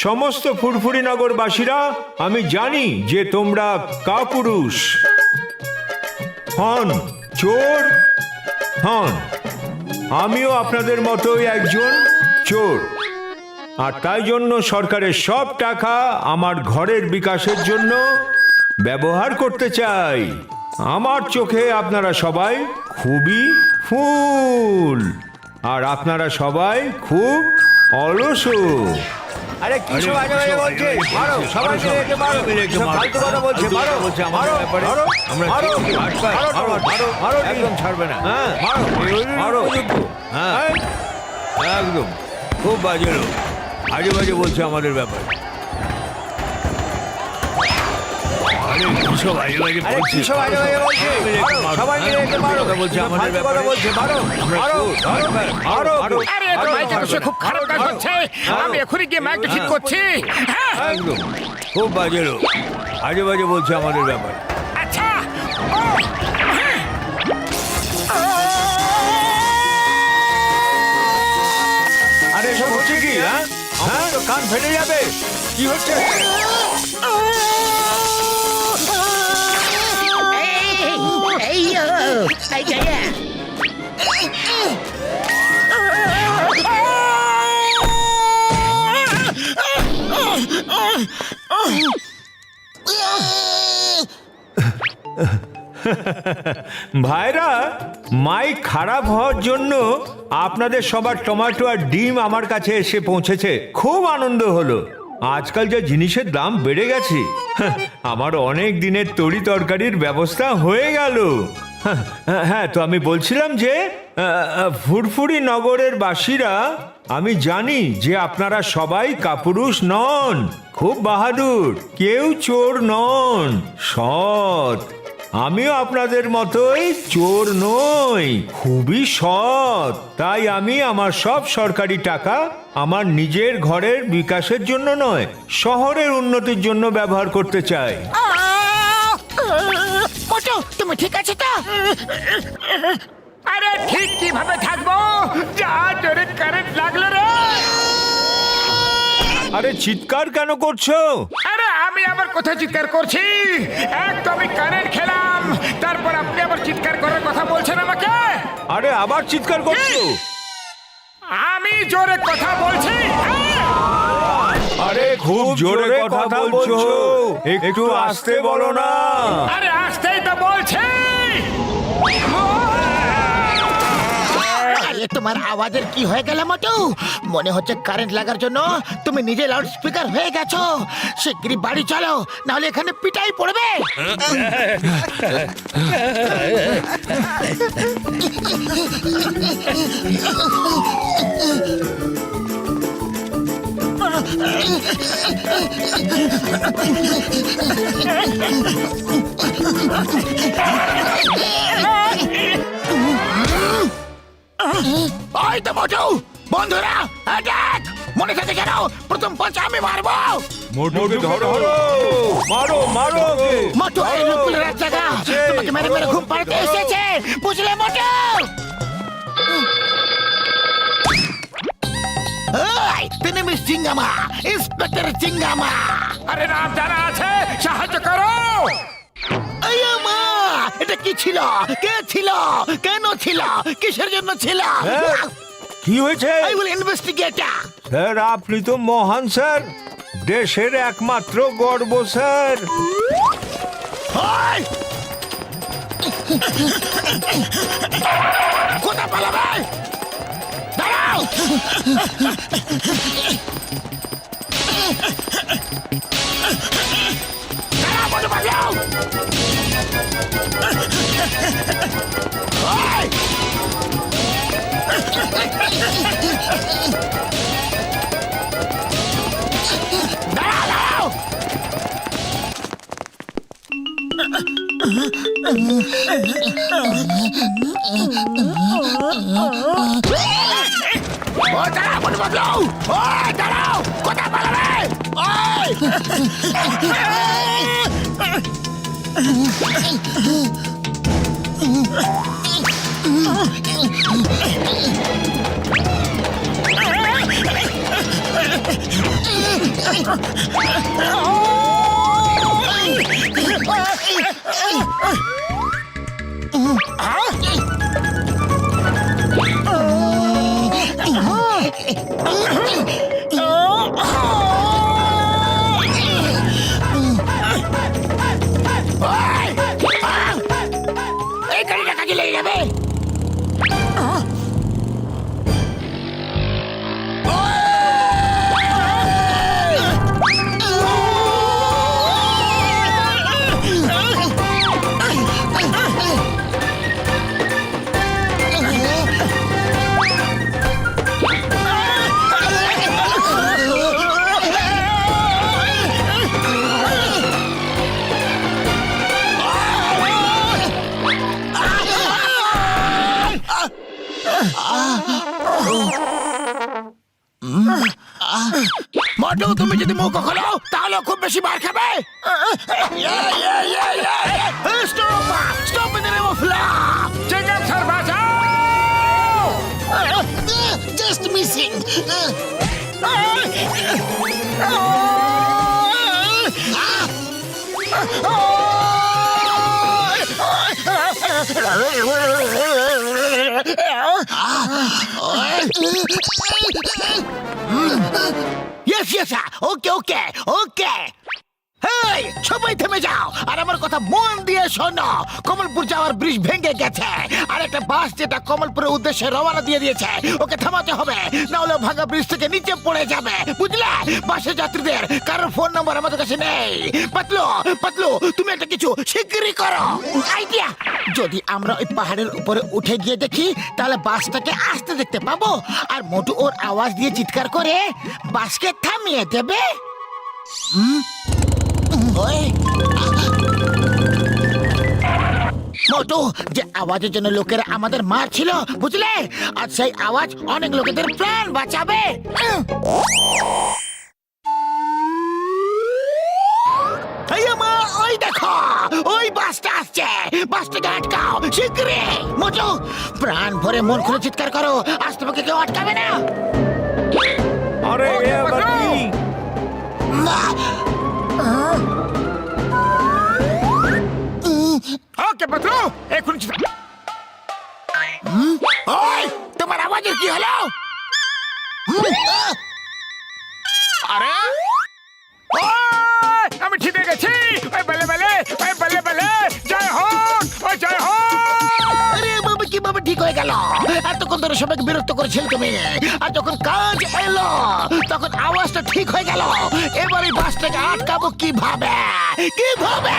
সমস্ত ফুরফুরি নগরবাসীরা, আমি জানি যে তোমরা কাপুরুষ হন, চোর হন। আমিও আপনাদের মতোই একজন চোর, আর তাই জন্য সরকারের সব টাকা আমার ঘরের বিকাশের জন্য ব্যবহার করতে চাই। আমার চোখে আপনারা সবাই খুবই ফুল, আর আপনারা সবাই খুব অলস। আরে কিছু আজে বাজে বলছে, মারো সবাই মিলে একে মারো, সব ফালতু কথা বলছে, মারো মারো মারো মারো মারো মারো, একদম ছাড়বে না, মারো মারো, হ্যাঁ একদম খুব বাজে লোক, আজে বাজে বলছে আমাদের ব্যাপারে। আরে কিসব আজে বাজে বলছে, সবাই মিলে একে মারো, বলছে আমাদের ব্যাপারে বলছে, মারো মারো মারো মারো। আরে তোর মাইকের বসে খুব খারাপ কাজ হচ্ছে, আমি এখনই গিয়ে মাইকটা ঠিক করছি। একদম খুব বাজে লোক, আজে বাজে বলছে আমাদের ব্যাপারে। আচ্ছা আরে এসব হচ্ছে কি? হ্যাঁ তো কান ফেটে যাবে, কি হচ্ছে? ভাইরা, মাইক খারাপ হওয়ার জন্য আপনাদের সবার টমেটো আর ডিম আমার কাছে এসে পৌঁছেছে, খুব আনন্দ হলো। আজকাল যে জিনিসের দাম বেড়ে গেছে, আমার অনেক দিনের তরি তরকারির ব্যবস্থা হয়ে গেল। হ্যাঁ, তো আমি বলছিলাম যে ফুরফুরি নগরের বাসীরা, আমি জানি যে আপনারা সবাই কাপুরুষ নন, খুব বাহাদুর, কেউ চোর নন, সৎ। আমিও আপনাদের মতোই চোর নই, খুবই সৎ। তাই আমি আমার সব সরকারি টাকা আমার নিজের ঘরের বিকাশের জন্য নয়, শহরের উন্নতির জন্য ব্যবহার করতে চাই। মোটু, তুমি ঠিক আছে তো? আরে ঠিক কিভাবে থাকবো, যা জোরে কারেন্ট লাগলো রে। আরে চিৎকার কেন করছো? আরে আমি আবার কোথায় চিৎকার করছি? একদমই কারেন্ট খেলাম, তারপর আপনি আবার চিৎকার করার কথা বলছেন আমাকে? আরে আবার চিৎকার করছো? আমি জোরে কথা বলছি। আরে খুব জোরে কথা বলছো, একটু আস্তে বলো না। আরে আসতেই তো বলছি। আরে তোমার আওয়াজের কি হয়ে গেল মোটু? মনে হচ্ছে কারেন্ট লাগার জন্য তুমি নিজে লাউড স্পিকার হয়ে গেছো। শিগগিরই বাড়ি চলো, নাহলে এখানে পিটাই পড়বে। ওই তো মোটু, বন্ধুরা অ্যাটাক! মনে থাকে যেন প্রথম পাঁচ আমি মারবো। মোটুকে ধরো, মারো মারো। মোটু এই লোকগুলোর এক জায়গা তোমাকে মেরে মেরে ঘুম পাড়াতে এসেছে, বুঝলে মোটু? তিনি মিস চিঙ্গামা, ইন্সপেক্টর চিঙ্গামা। আরে নাম জানা আছে, সাহায্য করো। আয়া মা, এটা কি ছিল? কে ছিল? কেন ছিল? কিসের জন্য ছিল? কি হয়েছে? I will investigate. স্যার, আপনি তো মহান স্যার, দেশের একমাত্র গর্ব স্যার। কোথা পালাবে? দাঁড়াও! দাঁড়াও, বলো পালাও! ওই! দাঁড়াও, দাঁড়াও! ও দাঁড়াও, বলো পালাও! ওই দাঁড়াও! কোথা পালাবে? ওই! এই গাড়িটা কাজে লেগে যাবে। মোটু, তুমি যদি মুখ খোলো তাহলে খুব বেশি মার খাবে। Stop stop in the name of law. Chewing gum sir বাঁচাও! Just missing. Yes, yes, sir. Okay, okay, okay. Hey, সবাই থেমে যাও আর আমার কথা মন দিয়ে শোনো। কমলপুর যাওয়ার ব্রিজ ভেঙে গেছে আর একটা বাস যেটা কমলপুরের উদ্দেশ্যে রওনা দিয়ে দিয়েছে, ওকে থামাতে হবে, না হলে ভাঙা ব্রিজ থেকে নিচে পড়ে যাবে, বুঝলে? বাসের যাত্রীদের কারোর ফোন নাম্বার আমাদের কাছে নেই। পাতলু, পাতলু, তুমি একটা কিছু শিগগিরই করো। আইডিয়া, যদি আমরা ওই পাহাড়ের উপরে উঠে গিয়ে দেখি তাহলে বাসটাকে আসতে দেখতে পাবো আর মোটু ওর আওয়াজ দিয়ে চিৎকার করে বাসকে থামিয়ে দেবে। মোটু, যে আওয়াজের জন্য লোকেরা আমাদের মারছিল, বুঝলে? আর সেই আওয়াজ অনেক লোকেদের প্রাণ বাঁচাবে। ওই দেখো, ওই বাসটা আসছে, বাসটাকে আটকাও শীঘ্রই। মোটু, প্রাণ ভরে মন খুলে চিৎকার করো, আজ তোমাকে কেউ আটকাবে না। আরে এ আবার কি? ওকে পাতলু, এখন ওই, তোমার আওয়াজের কি হলো? আরে আমি ঠিক গেছি। ওই বলে বলে, ওই বলে বলে, জয় হোক, ওই জয় হোক। আরে বাবা, কিভাবে ঠিক হয়ে গেল? এতক্ষণ ধরে সবাইকে বিরক্ত করেছিল তুমি, আর যখন কাজ এলো তখন আওয়াজটা ঠিক হয়ে গেল। এবার এই বাসটাকে আটকাবো কিভাবে? কিভাবে?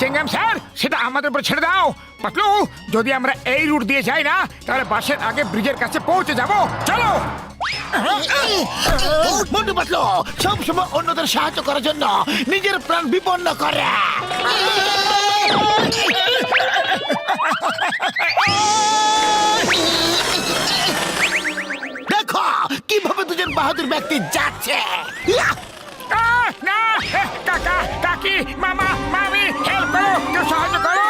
চিংগাম স্যার, সেটা আমাদের উপর ছেড়ে দাও। পাতলু, যদি আমরা এই রুট দিয়ে যাই না তাহলে বাসের আগে ব্রিজের কাছে পৌঁছে যাব। চলো। মোটু পাতলু সবসময় অন্যদের সাহায্য করার জন্য নিজের প্রাণ বিপন্ন করে। দেখো কিভাবে দুজন বাহাদুর ব্যক্তি যাচ্ছে। না, কাকা, কাকি, মামা, মামি, হেল্প করো, কেউ সাহায্য করো।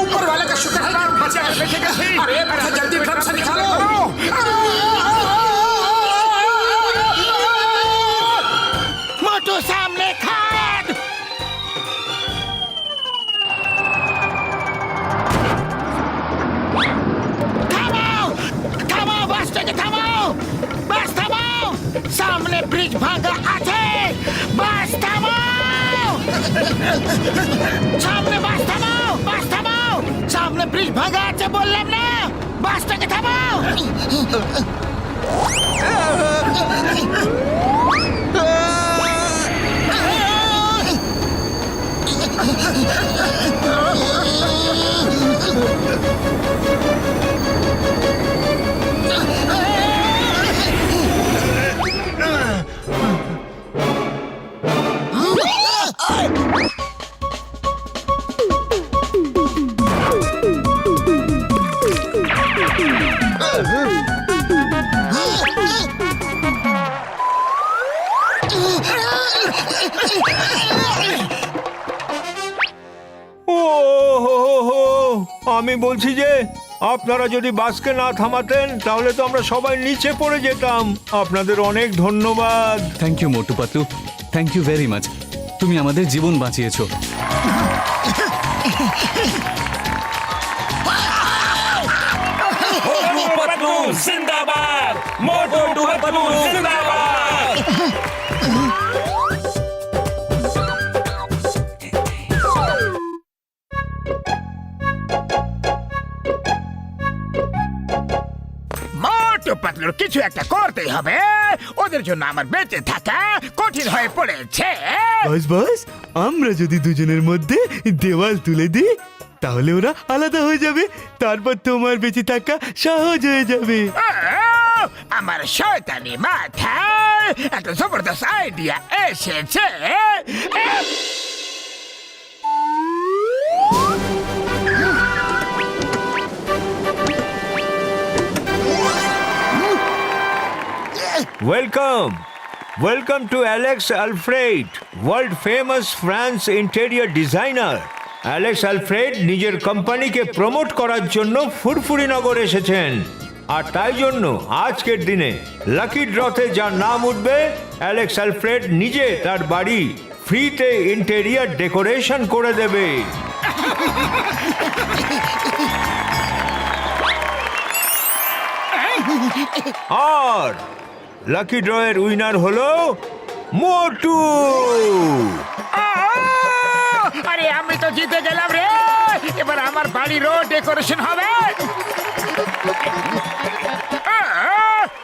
ऊपर वाले का शुक्र है बचा है। বেঁচে গেছি। अरे जल्दी ट्रक से निकालो। মোটু সামনে খান। থামাও, থামাও, বাসটাকে থামাও, বাস থামাও, সামনে ব্রিজ ভাঙা আছে, বাস থামাও, সামনে বাস থামাও, বাস থামাও, সামনে ব্রিজ ভাঙা আছে বললাম না, বাসটাকে থামাও। ও হো হো হো, আমি বলছি যে আপনারা যদি বাসকে না থামাতেন তাহলে তো আমরা সবাই নিচে পড়ে যেতাম। আপনাদের অনেক ধন্যবাদ। Thank you Motu Patlu, thank you very much. তুমি আমাদের জীবন বাঁচিয়েছো। मोटू पतलू जिंदाबाद, मोटू पतलू जिंदाबाद। মোটু পাতলুর কিছু একটা করতেই হবে, ওদের জন্য আমার বেঁচে থাকা কঠিন হয়ে পড়েছে। বস বস, আমরা যদি দুজনের মধ্যে দেওয়াল তুলে দিই তাহলে ওরা আলাদা হয়ে যাবে, তারপর তোমার বেঁচে থাকা সহজ হয়ে যাবে। আমার শয়তানি মাথায় একটা জবরদস্ত আইডিয়া এসেছে। Welcome to Alex Alfred, world famous France interior designer. Alex Alfred নিজের কোম্পানিকে প্রমোট করার জন্য ফুরফুরিনগর এসেছেন, আর তাই জন্য আজকের দিনে লাকি ড্রতে যার নাম উঠবে, অ্যালেক্স আলফ্রেড নিজে তার বাড়ি ফ্রিতে ইন্টেরিয়র ডেকোরেশন করে দেবে। আর লাকি ড্রয়ের উইনার হলো মোটু। আরে আমি তো জিতে গেলাম রে, এবার আমার বাড়িরও ডেকোরেশন হবে।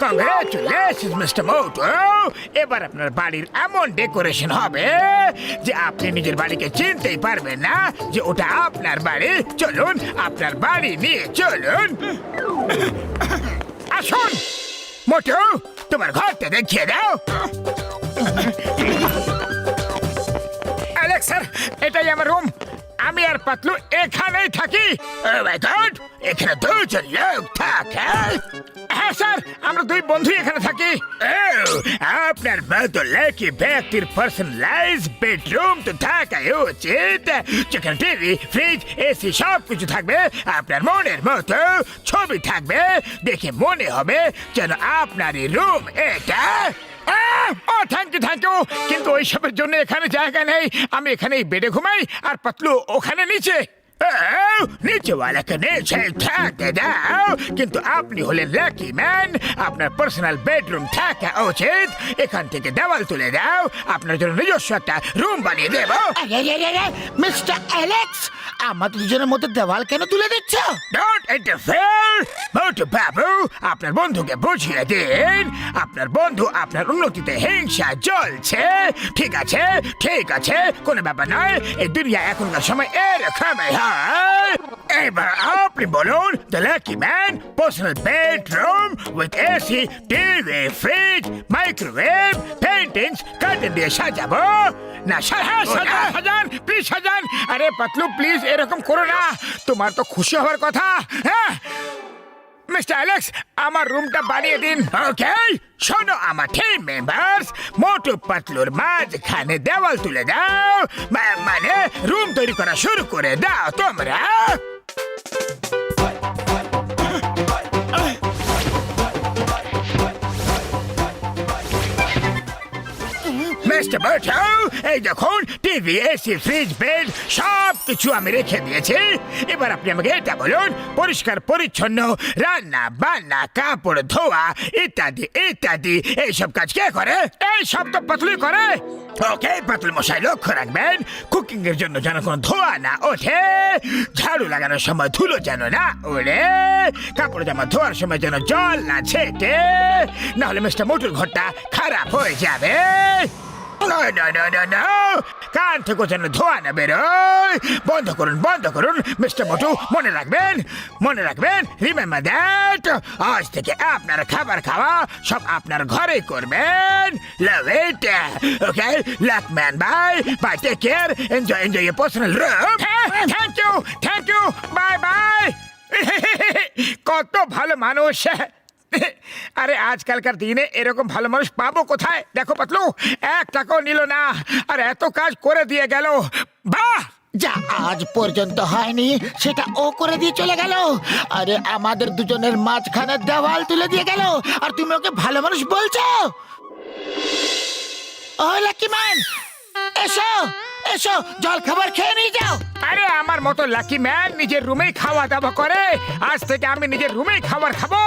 কংগ্রেচুলেশন মিস্টার মোটু, এবার আপনার বাড়ির এমন ডেকোরেশন হবে যে আপনি নিজের বাড়িকে চিনতেই পারবেন না যে ওটা আপনার বাড়ি। চলুন আপনার বাড়ি নিয়ে চলুন, আসুন। মোটু, তোমার ঘরটা দেখিয়ে দাও। অ্যালেক্স স্যার, এটাই আমার রুম। আমি আর পাতলু এখানেই থাকি। Oh my God, এখানে দুজন লোক থাকে। হ্যাঁ স্যার, আমরা দুই বন্ধু এখানে থাকি। আপনার মতো লাকি ব্যক্তির পার্সোনালাইজ বেডরুম তো থাকাই উচিত, যেখানে টিভি, ফ্রিজ, এসি সব কিছু থাকবে। আপনার মনের মতো ছবি থাকবে, দেখে মনে হবে যেন আপনারই রুম এটা। ও থ্যাংক ইউ, কিন্তু ওইসবের জন্য এখানে জায়গা নেই। আমি এখানেই বেডে ঘুমাই আর পাতলু ওখানে নিচে। নিচেওয়ালাকে নিচে থাকতে দাও, কিন্তু আপনি হলেন লাকি ম্যান, আপনার পার্সোনাল বেডরুম থাকা উচিত। এখান থেকে দেওয়াল তুলে দাও, আপনার জন্য নিজস্ব একটা রুম বানিয়ে দেব। মিস্টার অ্যালেক্স, আমাদের দুজনের মধ্যে দেওয়াল কেন তুলে দিচ্ছ? ডোন্ট ইন্টারফেয়ার মোটু বাবু, আপনার বন্ধুকে বুঝিয়ে দিন। আপনার বন্ধু আপনার উন্নতিতে হিংসা জ্বলছে। ঠিক আছে, ঠিক আছে, কোনো ব্যাপার নয়। এই দুনিয়া এখনকার সময় এরকমই হয়। এবার আপনি বলুন, the lucky man personal bedroom with AC, TV, fridge, microwave, paintings, curtain দিয়ে সাজাবো না? সাজান প্লিজ, সাজান। আরে পাতলু প্লিজ এরকম করো না, তোমার তো খুশি হওয়ার কথা। হ্যাঁ মিস্টার অ্যালেক্স, আমার রুমটা বানিয়ে দিন। ওকে, শোনো আমার টিম মেম্বার্স, মোটু পাতলুর মাঝখানে দেওয়াল তুলে দাও, মানে রুম তৈরি করা শুরু করে দাও তোমরা। মিস্টার মোটু, এই দেখুন টিভি, এসি, ফ্রিজ, বেড সব কিছু আমি রেখে দিয়েছি। এবার আপনি আমাকে এটা বলুন, পরিষ্কার পরিচ্ছন্ন রান্না বান্না, কাপড় ধোয়া ইত্যাদি ইত্যাদি এইসব কাজ কে করে? এই সব তো পাতলুই করে। ওকে পাতলু মশাই, লক্ষ্য রাখবেন কুকিং এর জন্য যেন কোনো ধোয়া না ওঠে, ঝাড়ু লাগানোর সময় ধুলো যেন না ওড়ে, কাপড় জামা ধোয়ার সময় যেন জল না ছেটে, নাহলে মিস্টার মোটুর ঘরটা খারাপ হয়ে যাবে। কান থেকে যেন ধোয়া না বেরোয়। বন্ধ করুন, বন্ধ করুন মিস্টার মোটু। মনে রাখবেন, রিমেম্বার দ্যাট, আজ থেকে আপনার খাবার খাওয়া সব আপনার ঘরে করবেন। Love it. Okay, luck man, bye, take care, enjoy your personal room. Thank you, bye. কত ভালো মানুষ। আরে আজকালকার দিনে এরকম ভালো মানুষ পাবো কোথায়? দেখো পাতলু, 1 টাকাও নিল না আর এত কাজ করে দিয়ে গেল। বাহ, যা আজ পর্যন্ত হয়নি সেটা ও করে দিয়ে চলে গেল। আরে আমাদের দুজনের মাঝখানে দেওয়াল তুলে দিয়ে গেল, আর তুমি ওকে ভালো মানুষ বলছো? ও লাকি ম্যান, এসো এসো, জল খাবার খেয়ে নিয়ে যাও। আরে আমার মতো লাকি ম্যান নিজের রুমেই খাওয়া দাওয়া করে, আজ থেকে আমি নিজের রুমেই খাবার খাবো।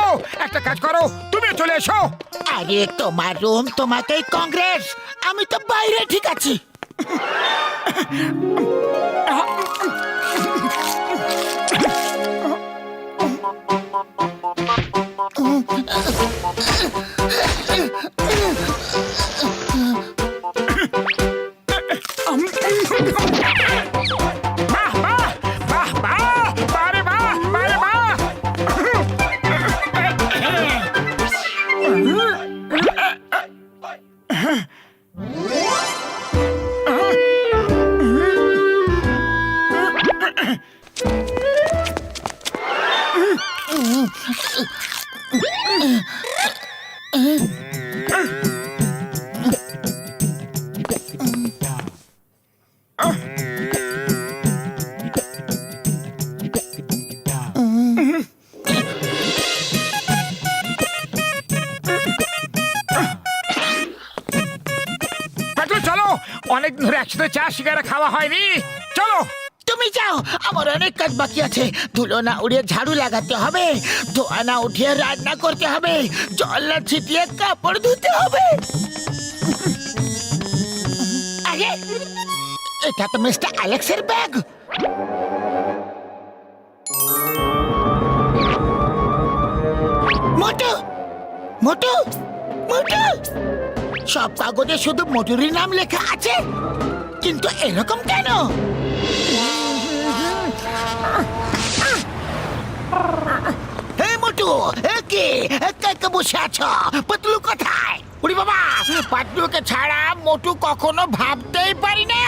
একটা কাজ করো, তুমিও চলে এসো। আরে তোমার রুম তোমাকেই কংগ্রেস, আমি তো বাইরে ঠিক আছি। বাহ বাহ বাহ বাহ, বারে বাহ, বারে বাহ। পাটুল চলো, অনেকদিন ধরে একসাথে চা সিগারা খাওয়া হয়নি, চলো। তুমি যাও, আমার অনেক কাজ বাকি আছে। ধুলো না উড়িয়ে ঝাড়ু লাগাতে হবে, ধোয়া না উঠিয়ে রান্না করতে হবে, জল না ছিটিয়ে কাপড় ধুতে হবে। আরে এটা তো মিস্টার অ্যালেক্সের ব্যাগ। মোটু মোটু মোটু, সব কাগজে শুধু মোটুরির নাম লেখা আছে, কিন্তু এরকম কেন? হে মোটু, কে বসে আছো? পাতলু কোথায়? উড়ি বাবা, পাতলুকে ছাড়া মোটু কখনো ভাবতেই পারি না।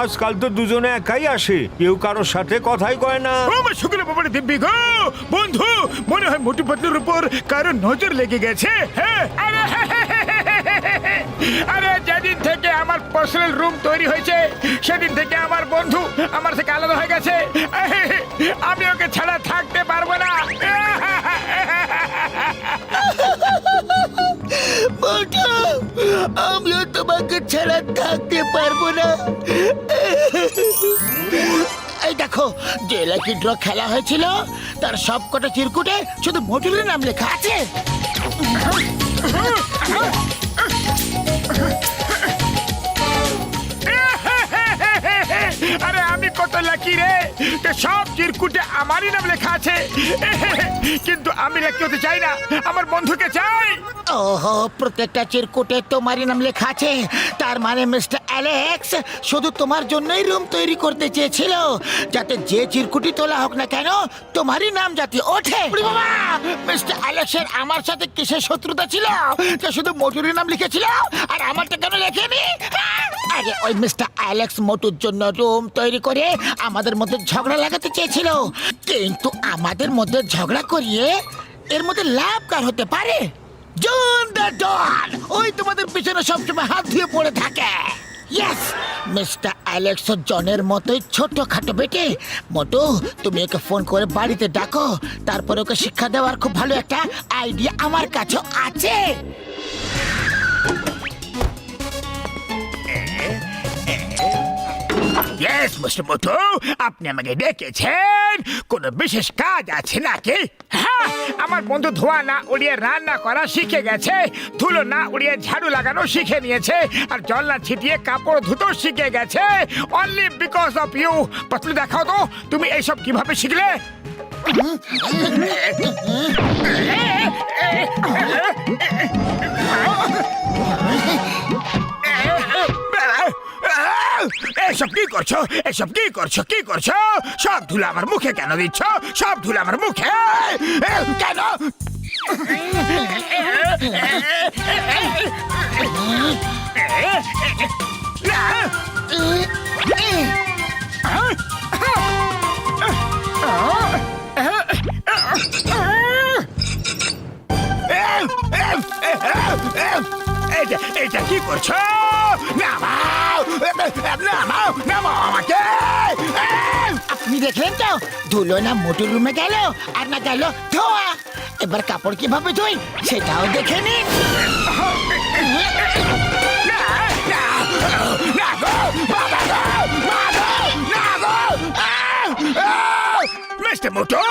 আজকাল তো দুজনে একাই আসে, কেউ কারোর সাথে কথাই কয় না। ও আমার শুক্র বাবার দিব্যি গো বন্ধু, মনে হয় মোটু পাতলুর উপর কারো নজর লেগে গেছে। হ্যাঁ, আরে যেদিন থেকে আমার পার্সোনাল রুম তৈরি হয়েছে সেদিন থেকে আমার বন্ধু আমার থেকে আলাদা হয়ে গেছে। আমি ওকে ছাড়া থাকতে পারবো না। মোটু, আমিও তোমাকে ছাড়া থাকতে পারবো না। এই দেখো, যে লাকি ড্র খেলা হয়েছিল তার সব কটা চিরকুটে শুধু মোটুরের নাম লেখা আছে। আরে আমি কত লাকি রে, সব চিরকুটে আমারই নাম লেখা আছে। কিন্তু আমি লাকি হতে চাই না, আমার বন্ধুকে চাই। ওহো, প্রত্যেকটা চিরকুটে তোমারই নাম লেখা আছে, তার মানে মিস্টার অ্যালেক্স শুধু তোমার জন্যই রুম তৈরি করতে চেয়েছিল, যাতে যে চিরকুটি তোলা হোক না কেন তোমারই নাম যাতে ওঠে। বাবা, মিস্টার অ্যালেক্সের আমার সাথে কিসের শত্রুতা ছিল যে শুধু মোটুরের নাম লিখেছিল আর আমারটা কেন লেখেনি? আরে ওই মিস্টার অ্যালেক্স মোটুর জন্য রুম তৈরি করে আমাদের মধ্যে ঝগড়া লাগাতে চেয়েছিল, কিন্তু আমাদের মধ্যে ঝগড়া করিয়ে এর মধ্যে লাভ কার হতে পারে? জন দ্য ডন, ওই তোমাদের পিছনে সবসময় হাত ধুয়ে পড়ে থাকে। ইয়েস, মিস্টার অ্যালেক্স জনের মতোই ছোটখাটো বেটে। মোটু, তুমি ওকে ফোন করে বাড়িতে ডাকো, তারপরে ওকে শিক্ষা দেওয়ার খুব ভালো একটা আইডিয়া আমার কাছে আছে। ইয়েস মিস্টার মোটু, আপনি আমাকে ডেকেছেন, কোনো বিশেষ কাজ আছে নাকি? হ্যাঁ, আমার বন্ধু ধোয়া না উড়িয়ে রান্না করা শিখে গেছে, ধুলো না উড়িয়ে ঝাড়ু লাগানো শিখে নিয়েছে, আর জল না ছিটিয়ে কাপড় ধুতেও শিখে গেছে, only because of you. Patlu, দেখাও তো তুমি এইসব কিভাবে শিখলে? এসব কি করছো? এসব কি করছো? কি করছো? সব ধুলো আমার মুখে কেন দিচ্ছ? সব ধুলো আমার মুখে কেন? এটা কি করছো? নামাও নামাও নামাও আমাকে আপনি দেখলেন তো ধুলো না মোটর রুমে গেল আর না গেল ধোয়া। এবার কাপড় কিভাবে ধুই সেটাও দেখে নিন। মিস্টার মোটু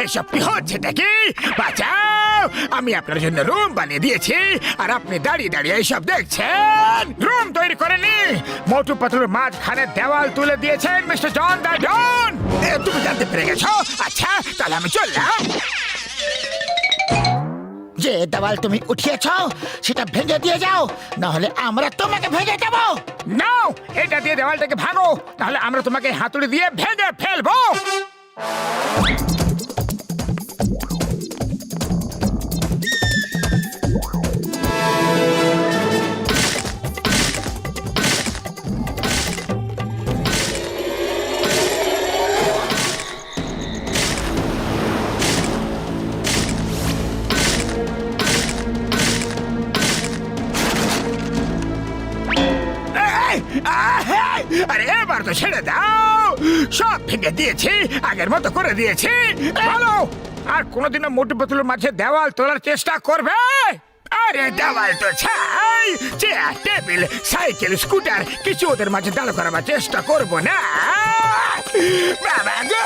এসব কি হচ্ছে নাকি? বাঁচাও, আমি আপনার জন্য রুম বানিয়ে দিয়েছি আর আপনি দাঁড়িয়ে দাঁড়িয়ে এইসব দেখছেন। রুম তৈরি করেনি, মোটু পাতলুর মাঝখানে দেওয়াল তুলে দিয়েছেন মিস্টার জন দা ডন। তুমি জানতে পেরে গেছো? আচ্ছা তাহলে আমি চললাম। যে দেওয়াল তুমি উঠিয়েছ সেটা ভেঙে দিয়ে যাও, না হলে আমরা তোমাকে ভেঙে দেবো। নাও এটা দিয়ে দেওয়ালটাকে ভাঙো, তাহলে আমরা তোমাকে হাতুড়ি দিয়ে ভেঙে ফেলবো। আরে এবার তো ছেড়ে দাও, সব ভেঙে দিয়েছি, আগের মতো করে দিয়েছি। ভালো, আর কোনোদিনও মোটু পাতলুর মাঝে দেওয়াল তোলার চেষ্টা করবে? আরে দেওয়াল তো ছাই, চেয়ার টেবিল সাইকেল স্কুটার কিছু ওদের মাঝে দাঁড় করাবার চেষ্টা করবো না। বাবা গো!